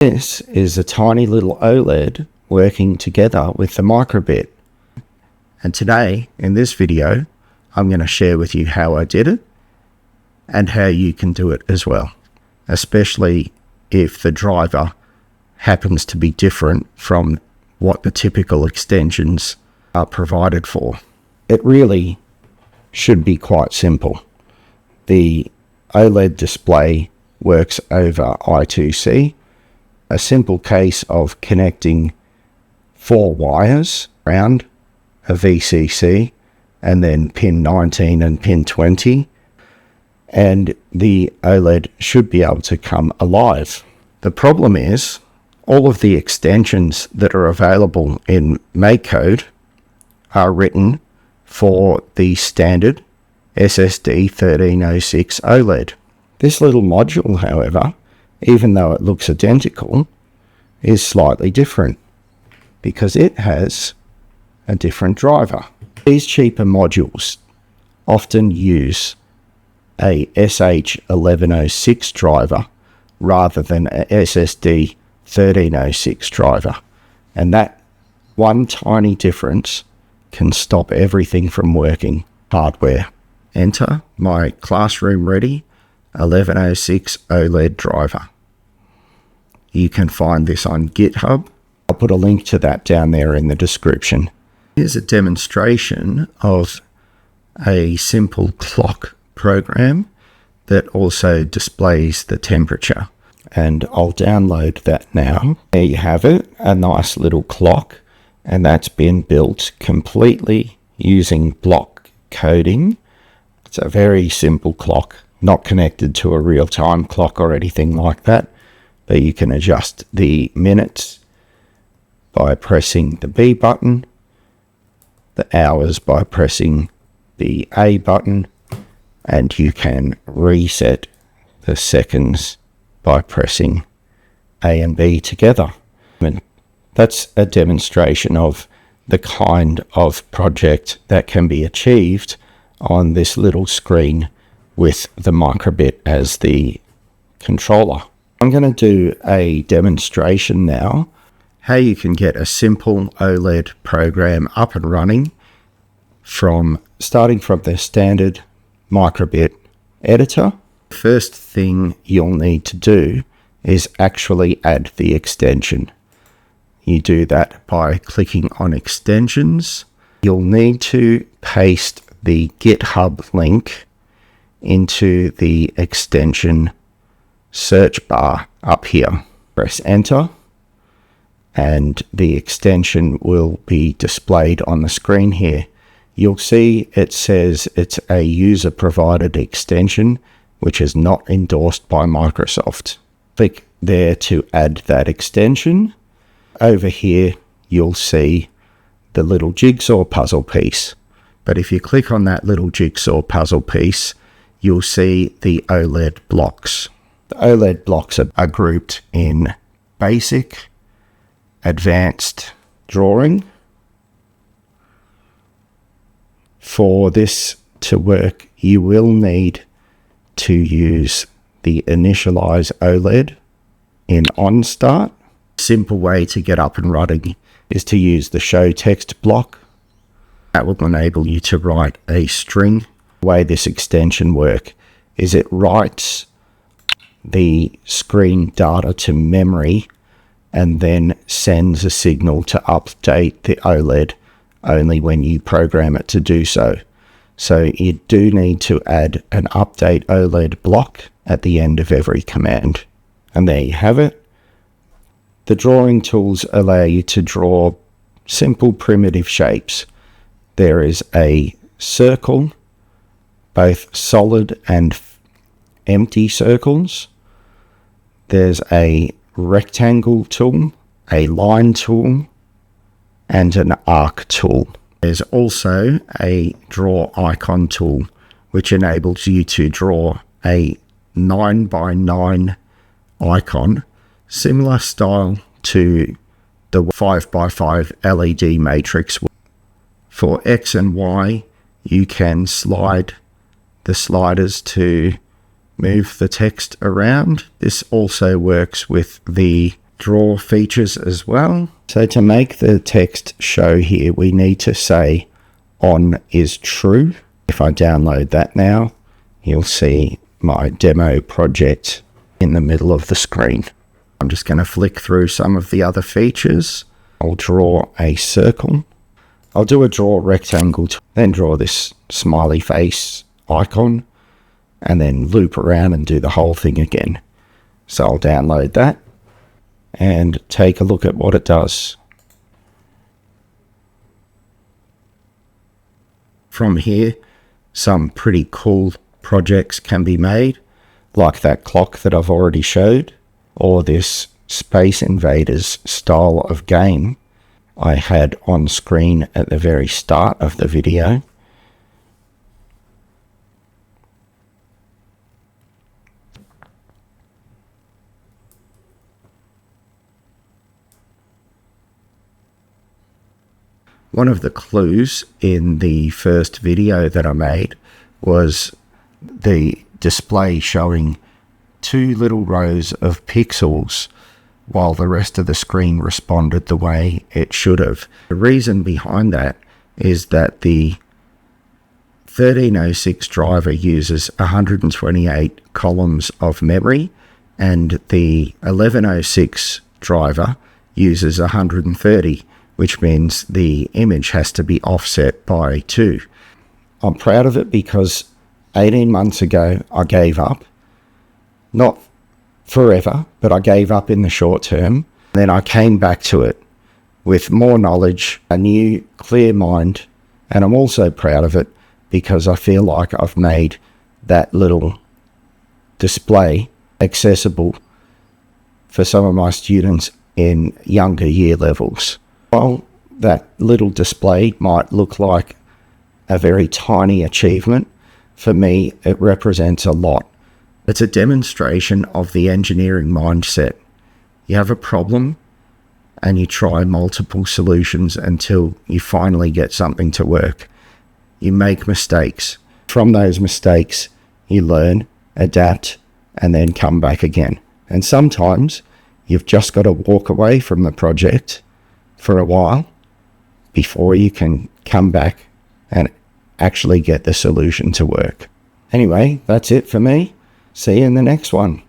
This is a tiny little OLED working together with the microbit. And today, in this video, I'm going to share with you how I did it and how you can do it as well, especially if the driver happens to be different from what the typical extensions are provided for. It really should be quite simple. The OLED display works over I2C, a simple case of connecting 4 wires around a VCC and then pin 19 and pin 20, and the OLED should be able to come alive. The problem is all of the extensions that are available in MakeCode are written for the standard SSD1306 OLED. This little module, however, even though it looks identical, is slightly different because it has a different driver. These cheaper modules often use a SH1106 driver rather than a SSD1306 driver, and that one tiny difference can stop everything from working hardware. Enter my classroom ready 1106 OLED driver. You can find this on GitHub. I'll put a link to that down there in the description. Here's a demonstration of a simple clock program that also displays the temperature. And I'll download that now. There you have it, a nice little clock, and that's been built completely using block coding. It's a very simple clock, not connected to a real-time clock or anything like that, but you can adjust the minutes by pressing the B button, the hours by pressing the A button, and you can reset the seconds by pressing A and B together. And that's a demonstration of the kind of project that can be achieved on this little screen with the microbit as the controller. I'm going to do a demonstration now how you can get a simple OLED program up and running starting from the standard microbit editor. First thing you'll need to do is actually add the extension. You do that by clicking on extensions. You'll need to paste the GitHub link into the extension search bar up here. Press enter and the extension will be displayed on the screen here. You'll see it says it's a user provided extension which is not endorsed by Microsoft. Click there to add that extension. Over here you'll see the little jigsaw puzzle piece. But if you click on that little jigsaw puzzle piece, you'll see the OLED blocks. The OLED blocks are grouped in basic, advanced, drawing. For this to work, you will need to use the initialize OLED in OnStart. Simple way to get up and running is to use the show text block. That will enable you to write a string. The way this extension works is it writes the screen data to memory and then sends a signal to update the OLED only when you program it to do so. So you do need to add an update OLED block at the end of every command. And there you have it. The drawing tools allow you to draw simple primitive shapes. There is a circle, both solid and empty circles. There's a rectangle tool, a line tool, and an arc tool. There's also a draw icon tool, which enables you to draw a 9x9 icon, similar style to the 5x5 LED matrix. For X and Y, you can slide the sliders to move the text around. This also works with the draw features as well. So to make the text show here, we need to say on is true. If I download that now, you'll see my demo project in the middle of the screen. I'm just going to flick through some of the other features. I'll draw a circle. I'll do a draw rectangle, then draw this smiley face icon, and then loop around and do the whole thing again. So I'll download that and take a look at what it does. From here, some pretty cool projects can be made, like that clock that I've already showed, or this Space Invaders style of game I had on screen at the very start of the video. One of the clues in the first video that I made was the display showing two little rows of pixels while the rest of the screen responded the way it should have. The reason behind that is that the 1306 driver uses 128 columns of memory and the 1106 driver uses 130, which means the image has to be offset by 2. I'm proud of it because 18 months ago I gave up. Not forever, but I gave up in the short term. Then I came back to it with more knowledge, a new, clear mind, and I'm also proud of it because I feel like I've made that little display accessible for some of my students in younger year levels. While that little display might look like a very tiny achievement, for me it represents a lot. It's a demonstration of the engineering mindset. You have a problem and you try multiple solutions until you finally get something to work. You make mistakes. From those mistakes, you learn, adapt, and then come back again. And sometimes you've just got to walk away from the project for a while before you can come back and actually get the solution to work. Anyway, that's it for me. See you in the next one.